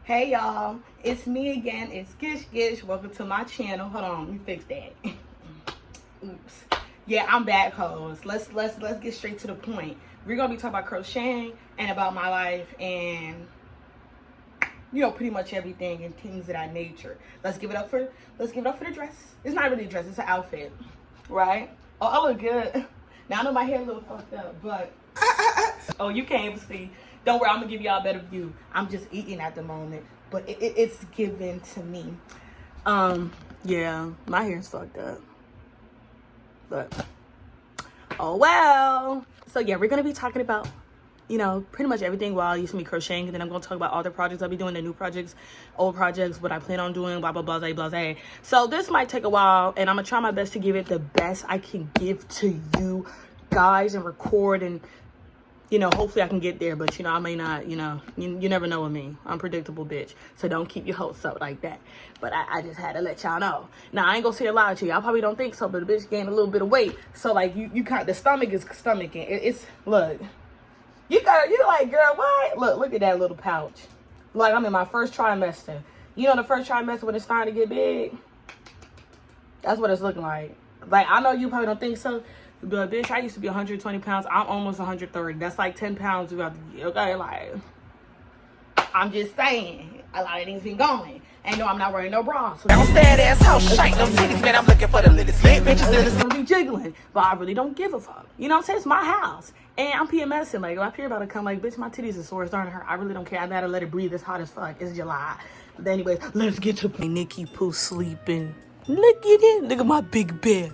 Hey y'all, it's me again. It's Gish Gish. Welcome to my channel. Hold on, let me fix that. Oops. Yeah, I'm back, hoes. Let's get straight to the point. We're gonna be talking about crocheting and about my life and pretty much everything and things of that nature. Let's give it up for the dress. It's not really a dress, it's an outfit. Right? Oh, I look good. Now I know my hair a little fucked up, but oh, you can't even see. Don't worry, I'm gonna give y'all a better view. I'm just eating at the moment, but it's given to me. Yeah, my hair's fucked up, but oh well. So yeah, we're gonna be talking about, pretty much everything while you see me crocheting, and then I'm gonna talk about all the projects I'll be doing, the new projects, old projects, what I plan on doing, blah blah blah blah blah. So this might take a while, and I'm gonna try my best to give it the best I can give to you guys and record and. Hopefully I can get there, but, I may not, you never know with me. I'm predictable, bitch. So don't keep your hopes up like that. But I just had to let y'all know. Now, I ain't gonna say a lot to you. Y'all probably don't think so, but the bitch gained a little bit of weight. So, like, you kind of, the stomach is stomaching. It's, look. You like, girl, what? Look at that little pouch. Like, I'm in my first trimester. The first trimester when it's starting to get big? That's what it's looking like. Like, I know you probably don't think so. But bitch, I used to be 120 pounds. I'm almost 130. That's like 10 pounds throughout the year. Okay, like, I'm just saying, a lot of things been going. And no, I'm not wearing no bra. So I'm sad ass house shake them titties, man. I'm looking for the little slit bitches in the gonna be jiggling, but I really don't give a fuck. You know what I'm saying? It's my house, and I'm PMSing. Like, if I hear about to come, like, bitch, my titties are sore, it's starting to hurt. I really don't care. I gotta let it breathe. It's hot as fuck. It's July. But anyways, let's get to Nikki Pooh sleeping. Look at it. Look at my big bear.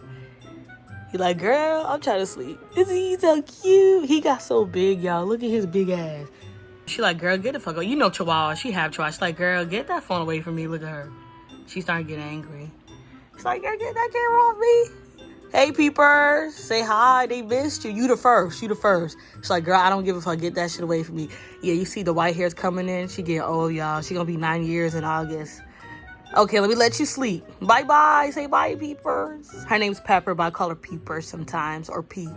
He like, girl, I'm trying to sleep. He's so cute. He got so big, y'all. Look at his big ass. She like, girl, get the fuck out. Chihuahua. She have Chihuahua. She's like, girl, get that phone away from me. Look at her. She started getting angry. She's like, girl, get that camera off me. Hey, peepers. Say hi. They missed you. You the first. She's like, girl, I don't give a fuck. Get that shit away from me. Yeah, you see the white hairs coming in. She getting old, y'all. She gonna be 9 years in August. Okay, let me let you sleep. Bye-bye. Say bye, peepers. Her name's Pepper, but I call her Peepers sometimes, or P.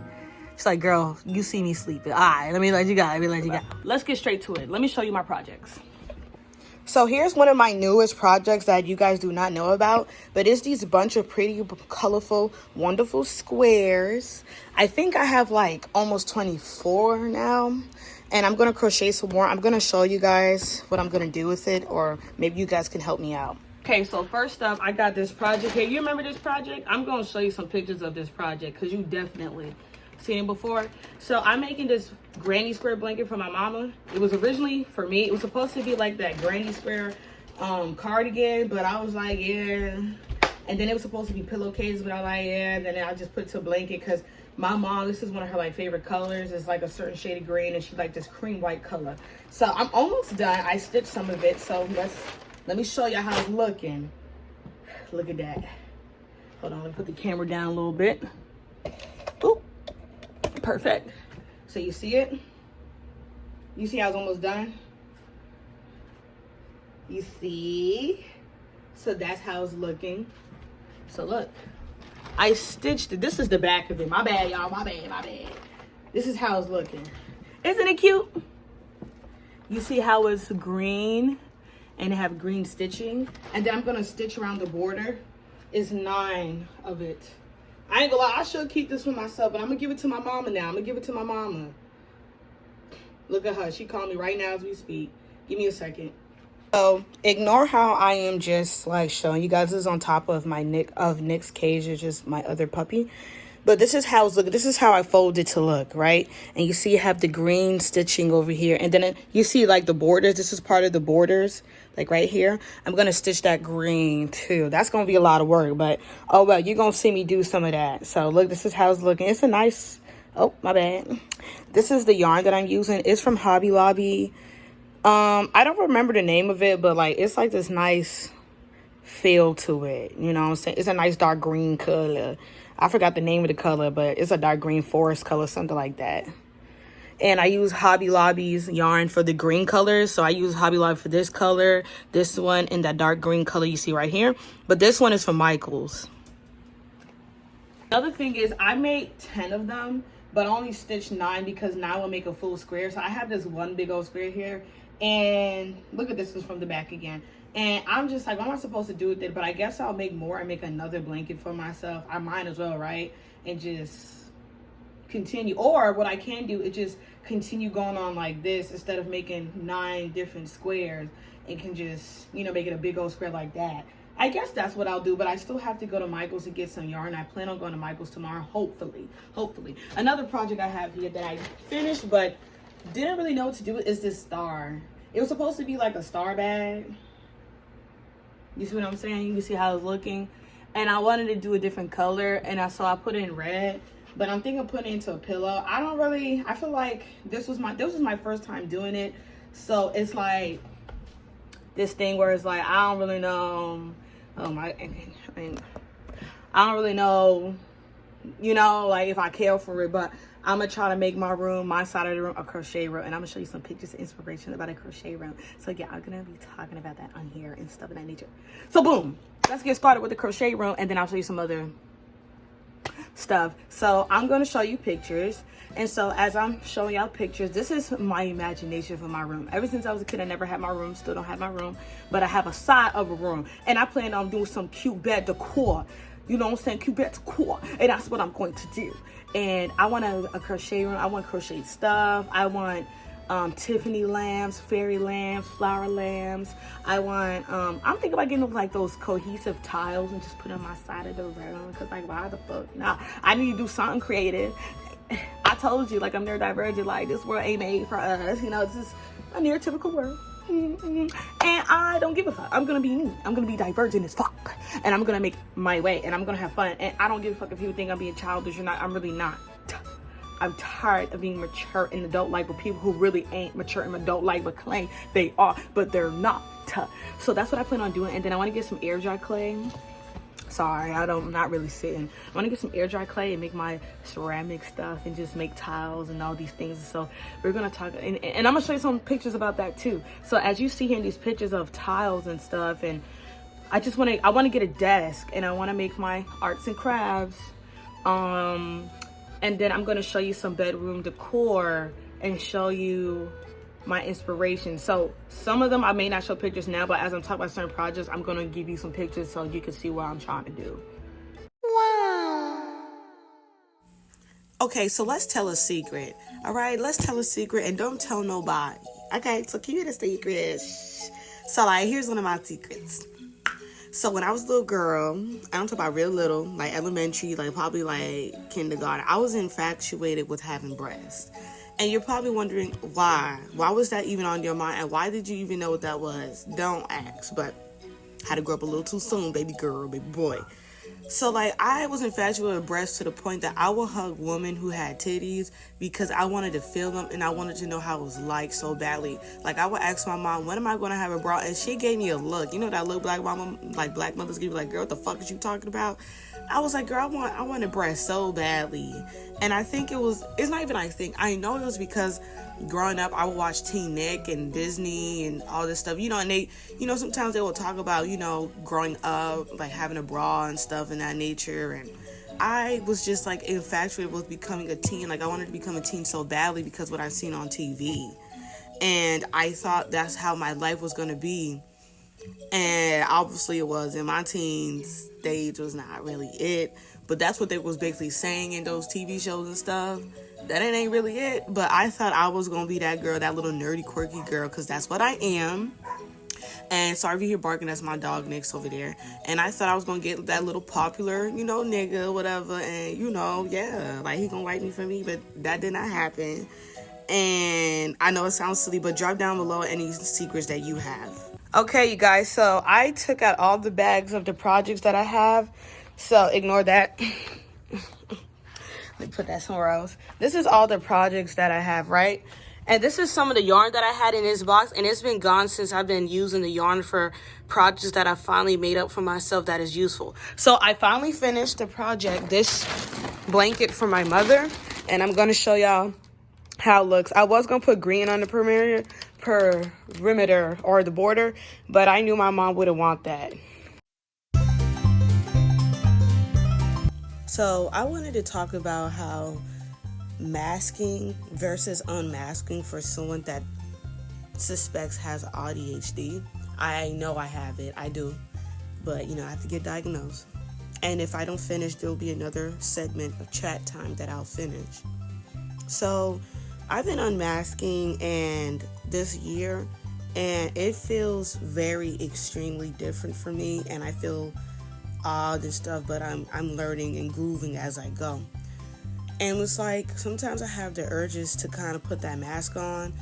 She's like, girl, you see me sleeping. All right, let me let you go. Let's get straight to it. Let me show you my projects. So here's one of my newest projects that you guys do not know about, but it's these bunch of pretty, colorful, wonderful squares. I think I have like almost 24 now, and I'm going to crochet some more. I'm going to show you guys what I'm going to do with it, or maybe you guys can help me out. Okay, so first up, I got this project here. You remember this project? I'm going to show you some pictures of this project because you definitely seen it before. So I'm making this granny square blanket for my mama. It was originally for me. It was supposed to be like that granny square cardigan, but I was like, yeah. And then it was supposed to be pillowcase, but I was like, yeah. And then I just put it to a blanket because my mom, this is one of her like favorite colors. It's like a certain shade of green, and she like this cream white color. So I'm almost done. I stitched some of it, so let me show you how it's looking. Look at that. Hold on, let me put the camera down a little bit. Ooh, perfect. So you see it? You see how it's almost done? You see? So that's how it's looking. So look, I stitched it. This is the back of it. My bad, y'all. My bad. This is how it's looking. Isn't it cute? You see how it's green? And have green stitching, and then I'm gonna stitch around the border. It's 9 of it. I ain't gonna lie, I should keep this for myself, but I'm gonna give it to my mama now. Look at her, she called me right now as we speak. Give me a second. So ignore how I am just like showing you guys. This is on top of my Nick's cage. It's just my other puppy. But this is how it's looking. This is how I fold it to look, right? And you see you have the green stitching over here. And then you see like the borders. This is part of the borders, like right here. I'm going to stitch that green too. That's going to be a lot of work. But, oh, well, you're going to see me do some of that. So, look, this is how it's looking. It's a nice, oh, my bad. This is the yarn that I'm using. It's from Hobby Lobby. I don't remember the name of it, but, like, it's like this nice feel to it. You know what I'm saying? It's a nice dark green color. I forgot the name of the color, but it's a dark green forest color, something like that. And I use Hobby Lobby's yarn for the green colors. So I use Hobby Lobby for this color, this one, and that dark green color you see right here. But this one is from Michael's. Another thing is I made 10 of them, but I only stitched 9 because now I will make a full square. So I have this one big old square here, And look at this is from the back again. And I'm just like, what am I supposed to do with it? But I guess I'll make more and make another blanket for myself. I might as well, right? And just continue. Or what I can do is just continue going on like this instead of making 9 different squares, and can just, you know, make it a big old square like that. I guess that's what I'll do, but I still have to go to Michael's to get some yarn. I plan on going to Michael's tomorrow, hopefully. Another project I have here that I finished but didn't really know what to do with is this star. It was supposed to be like a star bag. You see what I'm saying? You can see how it's looking. And I wanted to do a different color, and so I put it in red. But I'm thinking of putting it into a pillow. I feel like this was my first time doing it. So it's like this thing where it's like, I don't really know. I don't really know, you know, like if I care for it, but I'm gonna try to make my room, my side of the room, a crochet room, and I'm gonna show you some pictures of inspiration about a crochet room. So yeah, I'm gonna be talking about that on here and stuff of that nature. So boom, let's get started with the crochet room, and then I'll show you some other stuff. So I'm going to show you pictures, and so as I'm showing y'all pictures, this is my imagination for my room. Ever since I was a kid, I never had my room, still don't have my room, but I have a side of a room, and I plan on doing some cute bed decor, you know what I'm saying, cute bed decor, and that's what I'm going to do. And I want a crochet room. I want crochet stuff. I want Tiffany lamps, fairy lamps, flower lamps. I want I'm thinking about getting like those cohesive tiles and just put on my side of the room, because like, why the fuck not? I need to do something creative. I told you, like, I'm neurodivergent. Like, this world ain't made for us, you know. It's just a neurotypical world. And I don't give a fuck. I'm gonna be me. I'm gonna be divergent as fuck, and I'm gonna make my way, and I'm gonna have fun. And I don't give a fuck if people think I'm being childish or not. I'm really not. I'm tired of being mature in adult life with people who really ain't mature in adult life but claim they are, but they're not. So that's what I plan on doing. And then I want to get some air dry clay. Sorry, I'm not really sitting. I want to get some air dry clay and make my ceramic stuff and just make tiles and all these things. So we're gonna talk, and I'm gonna show you some pictures about that too. So as you see here in these pictures of tiles and stuff, and I want to get a desk, and I want to make my arts and crafts. And then I'm going to show you some bedroom decor and show you my inspiration. So some of them I may not show pictures now, but as I'm talking about certain projects, I'm going to give you some pictures so you can see what I'm trying to do. Wow. Okay, so let's tell a secret. All right, let's tell a secret, and don't tell nobody. Okay, so keep it a secret. So like, here's one of my secrets. So when I was a little girl, I don't talk about real little, like elementary, like probably like kindergarten, I was infatuated with having breasts. And you're probably wondering why. Why was that even on your mind? And why did you even know what that was? Don't ask, but I had to grow up a little too soon, baby girl, baby boy. So like, I was infatuated with breasts to the point that I would hug women who had titties because I wanted to feel them, and I wanted to know how it was like so badly. Like, I would ask my mom, when am I going to have a bra? And she gave me a look. You know that look black mama, like black mothers give you, like, girl, what the fuck is you talking about? I was like, girl, I want a breast so badly. And I think it's not even I know it was because growing up, I would watch Teen Nick and Disney and all this stuff, you know, and they, you know, sometimes they will talk about, you know, growing up, like having a bra and stuff in that nature. And I was just like infatuated with becoming a teen. Like, I wanted to become a teen so badly because what I've seen on TV. And I thought that's how my life was going to be. And obviously it was. In my teens stage was not really it, but that's what they was basically saying in those TV shows and stuff, that it ain't really it. But I thought I was gonna be that girl, that little nerdy quirky girl, because that's what I am. And sorry if you hear barking, that's my dog Nick's over there. And I thought I was gonna get that little popular, you know, nigga, whatever, and you know, yeah, like he gonna like me for me, but that did not happen. And I know it sounds silly, but drop down below any secrets that you have. Okay, you guys, so I took out all the bags of the projects that I have, so ignore that. Let me put that somewhere else. This is all the projects that I have, right? And this is some of the yarn that I had in this box, and it's been gone since I've been using the yarn for projects that I finally made up for myself that is useful. So I finally finished the project, this blanket for my mother, and I'm going to show y'all how it looks. I was going to put green on the perimeter or the border, but I knew my mom wouldn't want that. So I wanted to talk about how masking versus unmasking for someone that suspects has ADHD. I know I have it. I do. But, you know, I have to get diagnosed. And if I don't finish, there'll be another segment of chat time that I'll finish. So I've been unmasking and this year, and it feels very extremely different for me, and I feel odd and stuff, but I'm learning and grooving as I go. And it's like sometimes I have the urges to kind of put that mask on,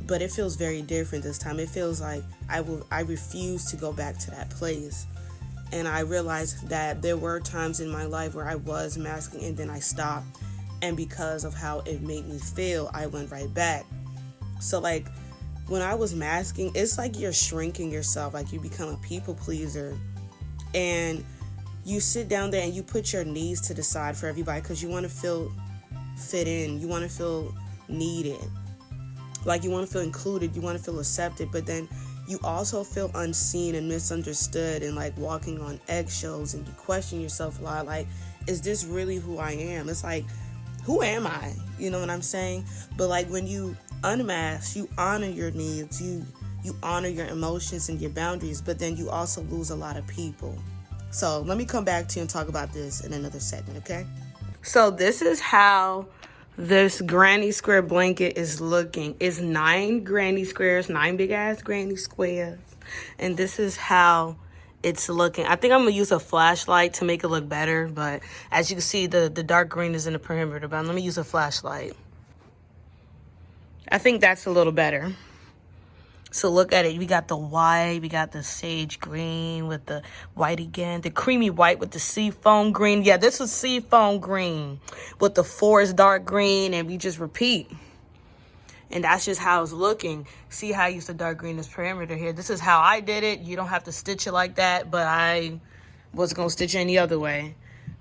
but it feels very different this time. It feels like I refuse to go back to that place. And I realized that there were times in my life where I was masking and then I stopped. And because of how it made me feel, I went right back. So like when I was masking, it's like you're shrinking yourself, like you become a people pleaser. And you sit down there and you put your needs to the side for everybody because you want to feel fit in. You want to feel needed. Like you want to feel included. You want to feel accepted. But then you also feel unseen and misunderstood and like walking on eggshells, and you question yourself a lot. Like, is this really who I am? It's like, who am I? You know what I'm saying? But like when you unmask, you honor your needs, you honor your emotions and your boundaries, but then you also lose a lot of people. So let me come back to you and talk about this in another segment, okay? So this is how this granny square blanket is looking. It's 9 granny squares, 9 big ass granny squares. And this is how it's looking. I think I'm gonna use a flashlight to make it look better, but as you can see, the dark green is in the perimeter, but let me use a flashlight. I think that's a little better. So look at it. We got the white, we got the sage green with the white again, the creamy white with the seafoam green. Yeah, this was seafoam green with the forest dark green, and we just repeat. And that's just how it's looking. See how I used the dark green as perimeter here. This is how I did it. You don't have to stitch it like that, but I was gonna stitch it any other way.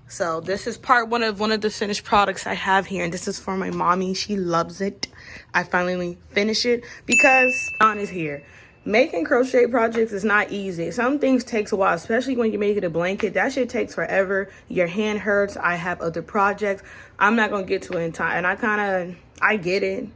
So this is part one of the finished products I have here, and this is for my mommy. She loves it. I finally finished it because on is here. Making crochet projects is not easy. Some things takes a while, especially when you make it a blanket. That shit takes forever. Your hand hurts. I have other projects. I'm not gonna get to it in time, and I get it.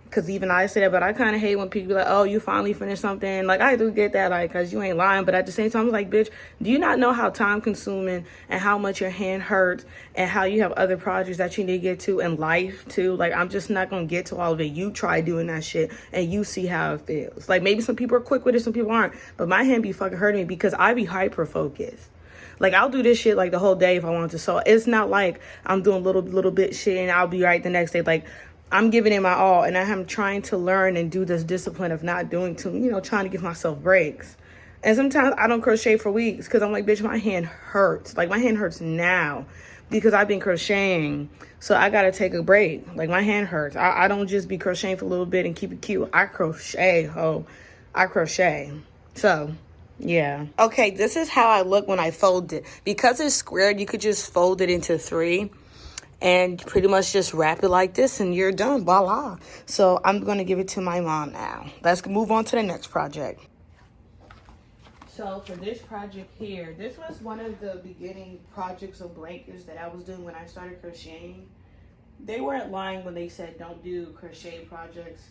Because even I say that, but I kind of hate when people be like, oh, you finally finished something. Like, I do get that, like, because you ain't lying. But at the same time, I'm like, bitch, do you not know how time-consuming and how much your hand hurts and how you have other projects that you need to get to in life, too? Like, I'm just not going to get to all of it. You try doing that shit, and you see how it feels. Like, maybe some people are quick with it, some people aren't. But my hand be fucking hurting me because I be hyper-focused. Like, I'll do this shit, like, the whole day if I want to. So, it's not like I'm doing little bit shit and I'll be right the next day. Like, I'm giving it my all, and I am trying to learn and do this discipline of not doing trying to give myself breaks. And sometimes I don't crochet for weeks because I'm like, bitch, my hand hurts. Like, my hand hurts now because I've been crocheting. So I got to take a break. Like, my hand hurts. I don't just be crocheting for a little bit and keep it cute. I crochet, ho. I crochet. So, yeah. Okay, this is how I look when I fold it. Because it's squared, you could just fold it into 3. And pretty much just wrap it like this and you're done, voila. So I'm gonna give it to my mom now. Let's move on to the next project. So for this project here, this was one of the beginning projects of blankets that I was doing when I started crocheting. They weren't lying when they said don't do crochet projects.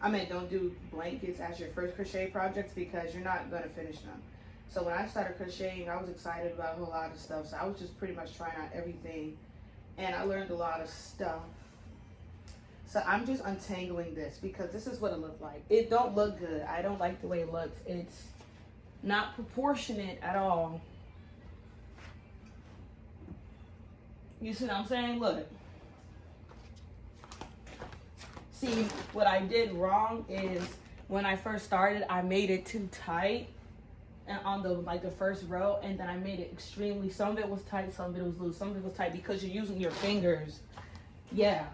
I mean, don't do blankets as your first crochet projects because you're not gonna finish them. So when I started crocheting, I was excited about a whole lot of stuff. So I was just pretty much trying out everything. And I learned a lot of stuff. So I'm just untangling this because this is what it looked like. It don't look good. I don't like the way it looks. It's not proportionate at all. You see what I'm saying? Look. See, what I did wrong is when I first started, I made it too tight. And on the first row, and then I made it extremely, some of it was tight, some of it was loose, some of it was tight because you're using your fingers. Yeah.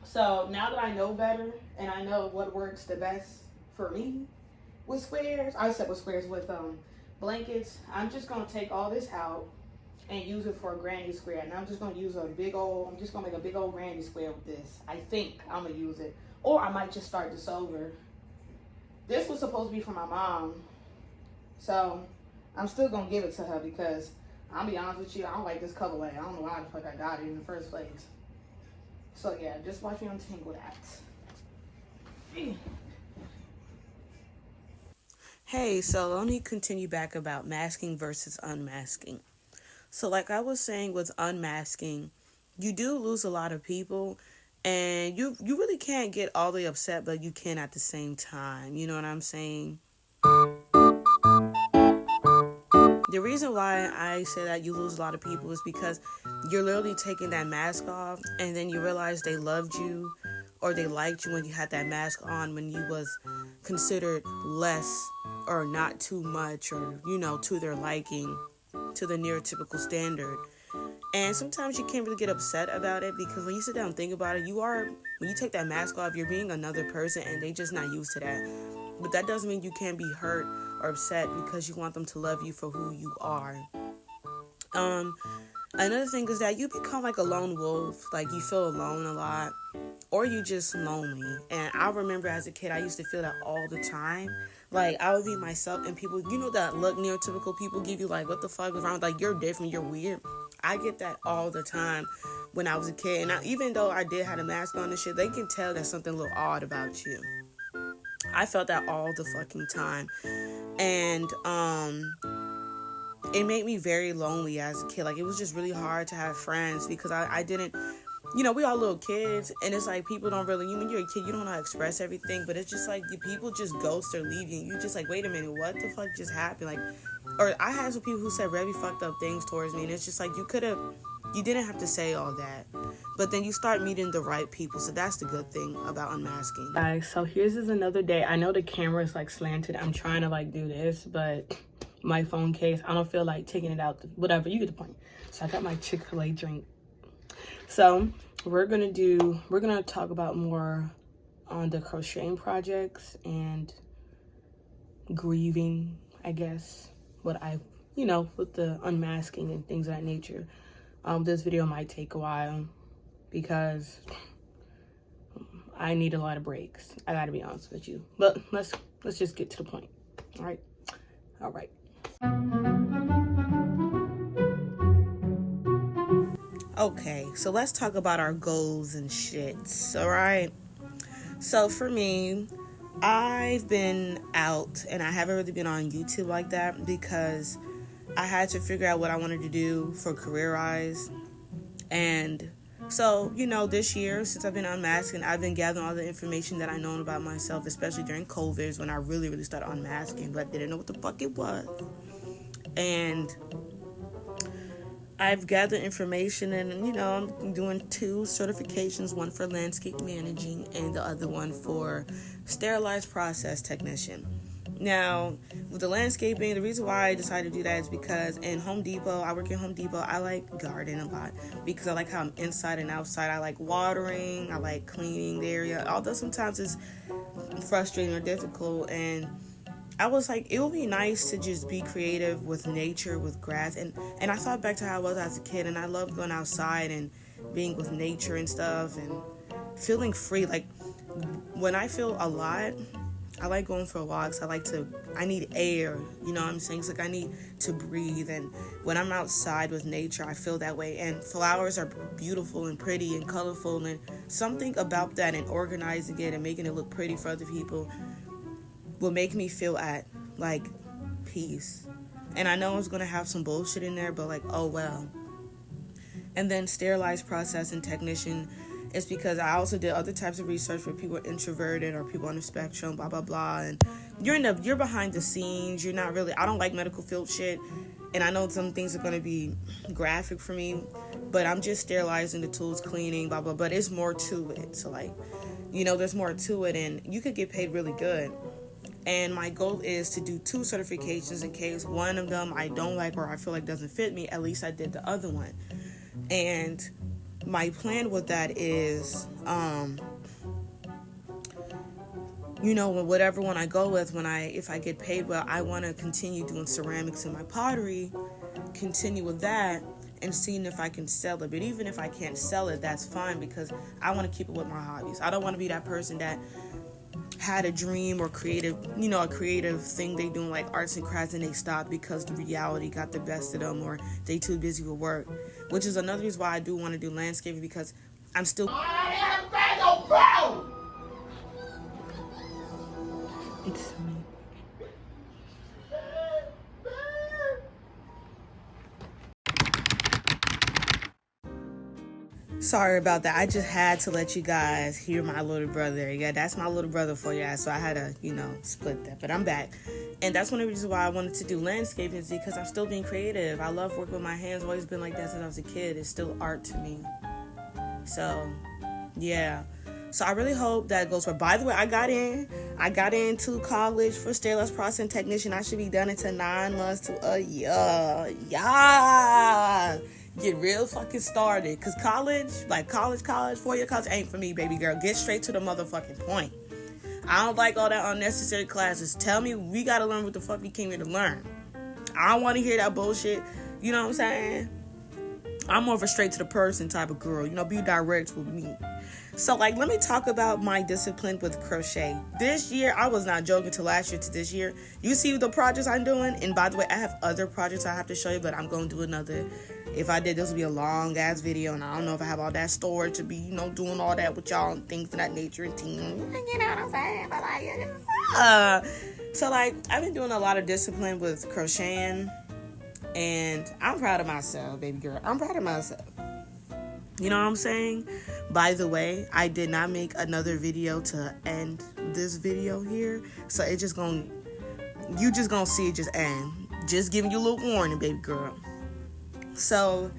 So now that I know better and I know what works the best for me with squares, with blankets, I'm just gonna take all this out and use it for a granny square. And I'm just gonna use I'm just gonna make a big old granny square with this. I think I'm gonna use it. Or I might just start this over. This was supposed to be for my mom. So, I'm still going to give it to her because, I'll be honest with you, I don't like this colorway. I don't know why the fuck I got it in the first place. So, yeah, just watch me untangle that. Hey, so let me continue back about masking versus unmasking. So, like I was saying with unmasking, you do lose a lot of people, and you really can't get all the way upset, but you can at the same time. You know what I'm saying? The reason why I say that you lose a lot of people is because you're literally taking that mask off, and then you realize they loved you or they liked you when you had that mask on, when you was considered less or not too much, or to their liking, to the neurotypical standard. And sometimes you can't really get upset about it, because when you sit down and think about it, when you take that mask off, you're being another person, and they just not used to that. But that doesn't mean you can't be hurt or upset, because you want them to love you for who you are. Another thing is that you become like a lone wolf. Like, you feel alone a lot, or you just lonely. And I remember as a kid, I used to feel that all the time. Like, I would be myself, and people, that look neurotypical people give you, like, what the fuck is wrong? Like, you're different, you're weird. I get that all the time when I was a kid. And even though I did have a mask on and shit, they can tell there's something a little odd about you. I felt that all the fucking time. And it made me very lonely as a kid. Like, it was just really hard to have friends, because I didn't, we all little kids, and it's like people don't really, when you're a kid, you don't know how to express everything, but it's just like people just ghost or leave you. You just like, wait a minute, what the fuck just happened? Like, or I had some people who said really fucked up things towards me, and it's just like, you didn't have to say all that, but then you start meeting the right people. So that's the good thing about unmasking. Guys, so here's another day. I know the camera is like slanted. I'm trying to like do this, but my phone case, I don't feel like taking it out. Whatever, you get the point. So I got my Chick-fil-A drink. So we're gonna talk about more on the crocheting projects and grieving, I guess, what I, with the unmasking and things of that nature. This video might take a while, because I need a lot of breaks. I gotta be honest with you. But let's just get to the point. All right. Okay, so let's talk about our goals and shits, all right? So for me, I've been out, and I haven't really been on YouTube like that, because I had to figure out what I wanted to do for career-wise. And so, this year, since I've been unmasking, I've been gathering all the information that I known about myself, especially during COVID, when I really, really started unmasking, but I didn't know what the fuck it was. And I've gathered information, and, I'm doing 2 certifications, one for landscape managing and the other one for sterilized process technician. Now, with the landscaping, the reason why I decided to do that is because in Home Depot, I work in Home Depot, I like garden a lot, because I like how I'm inside and outside. I like watering, I like cleaning the area, although sometimes it's frustrating or difficult. And I was like, it would be nice to just be creative with nature, with grass. And I thought back to how I was as a kid, and I loved going outside and being with nature and stuff and feeling free. Like, when I feel a lot, I like going for walks. I need air, you know what I'm saying? It's like I need to breathe. And when I'm outside with nature, I feel that way. And flowers are beautiful and pretty and colorful. And something about that and organizing it and making it look pretty for other people will make me feel at, like, peace. And I know it's going to have some bullshit in there, but, like, oh, well. And then sterilized process and technician is because I also did other types of research for people who are introverted or people on the spectrum, blah, blah, blah. And you're behind the scenes. You're not really, I don't like medical field shit. And I know some things are going to be graphic for me, but I'm just sterilizing the tools, cleaning, blah, blah, but it's more to it. So, like, there's more to it, and you could get paid really good. And my goal is to do 2 certifications in case one of them I don't like or I feel like doesn't fit me. At least I did the other one. And my plan with that is, whatever one I go with, if I get paid well, I want to continue doing ceramics and my pottery, continue with that, and seeing if I can sell it. But even if I can't sell it, that's fine, because I want to keep it with my hobbies. I don't want to be that person that had a dream or creative, a creative thing they doing, like arts and crafts, and they stopped because the reality got the best of them, or they too busy with work, which is another reason why I do want to do landscaping, because I'm still it's me. Sorry about that. I just had to let you guys hear my little brother. Yeah, that's my little brother for you guys. So I had to, split that. But I'm back. And that's one of the reasons why I wanted to do landscaping, is because I'm still being creative. I love working with my hands. Always been like that since I was a kid. It's still art to me. So, yeah. So I really hope that goes well. By the way, I got into college for stainless processing technician. I should be done into 9 months to a year. Yeah. Get real fucking started. Because college, 4-year college ain't for me, baby girl. Get straight to the motherfucking point. I don't like all that unnecessary classes. Tell me we gotta learn what the fuck we came here to learn. I don't want to hear that bullshit. You know what I'm saying? I'm more of a straight to the person type of girl. Be direct with me. So, let me talk about my discipline with crochet. This year, I was not joking, to last year to this year. You see the projects I'm doing? And by the way, I have other projects I have to show you, but I'm going to do another. If I did, this would be a long-ass video, and I don't know if I have all that storage to be, doing all that with y'all and things of that nature and team. You know what I'm saying? But, so, I've been doing a lot of discipline with crocheting, and I'm proud of myself, baby girl. I'm proud of myself. You know what I'm saying? By the way, I did not make another video to end this video here. So you just gonna see it just end. Just giving you a little warning, baby girl. So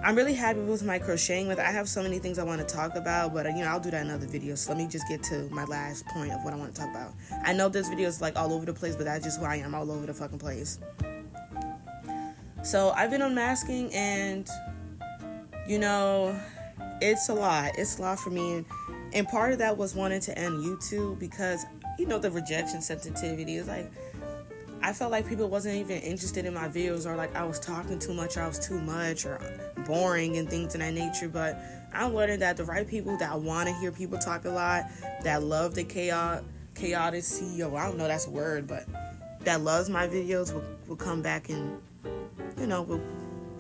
I'm really happy with my crocheting. I have so many things I want to talk about, but I'll do that in another video. So let me just get to my last point of what I want to talk about. I know this video is all over the place, but that's just who I am, all over the fucking place. So I've been unmasking, and it's a lot. It's a lot for me. And part of that was wanting to end YouTube because, the rejection sensitivity is I felt like people wasn't even interested in my videos, or I was talking too much, or I was too much, or boring and things of that nature. But I'm learning that the right people that want to hear people talk a lot, that love the chaotic CEO, I don't know that's a word, but that loves my videos will come back and, will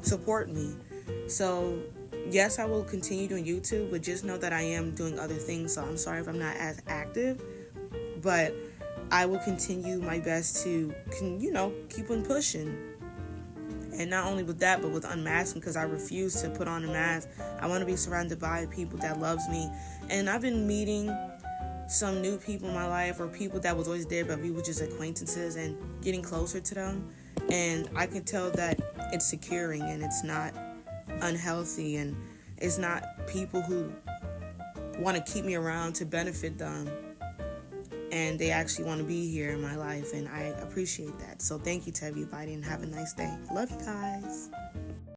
support me. So, yes, I will continue doing YouTube, but just know that I am doing other things, so I'm sorry if I'm not as active, but I will continue my best to, keep on pushing. And not only with that, but with unmasking, because I refuse to put on a mask. I want to be surrounded by people that loves me, and I've been meeting some new people in my life, or people that was always there, but we were just acquaintances, and getting closer to them, and I can tell that it's securing, and it's not unhealthy, and it's not people who want to keep me around to benefit them, and they actually want to be here in my life, and I appreciate that. So thank you to everybody, and have a nice day. Love you guys.